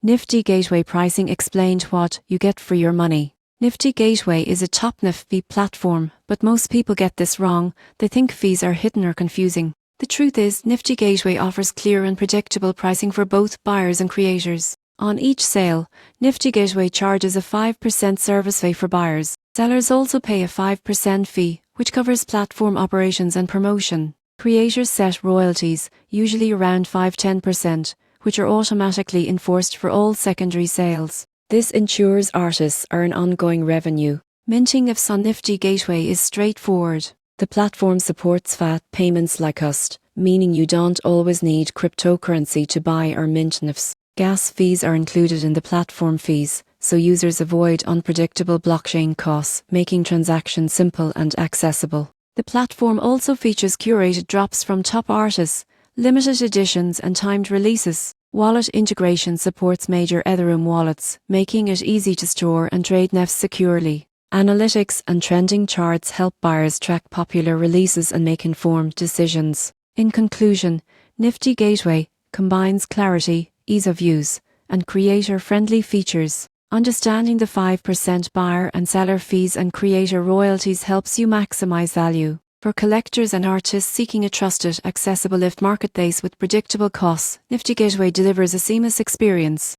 Nifty Gateway pricing explained what you get for your money. Nifty Gateway is a top Nifty platform, but most people get this wrong. They think fees are hidden or confusing. The truth is, Nifty Gateway offers clear and predictable pricing for both buyers and creators. On each sale, Nifty Gateway charges a 5% service fee for buyers. Sellers also pay a 5% fee, which covers platform operations and promotion. Creators set royalties, usually around 5–10%, which are automatically enforced for all secondary sales. This ensures artists earn ongoing revenue. Minting IFs on Nifty Gateway is straightforward. The platform supports VAT payments like CUST, meaning you don't always need cryptocurrency to buy or mint NIFs. Gas fees are included in the platform fees, so users avoid unpredictable blockchain costs, making transactions simple and accessible. The platform also features curated drops from top artists, limited editions and timed releases. Wallet integration supports major Ethereum wallets, making it easy to store and trade NFTs securely. Analytics and trending charts help buyers track popular releases and make informed decisions. In conclusion, Nifty Gateway combines clarity, ease of use, and creator-friendly features. Understanding the 5% buyer and seller fees and creator royalties helps you maximize value. For collectors and artists seeking a trusted, accessible lift marketplace with predictable costs, Nifty Gateway delivers a seamless experience.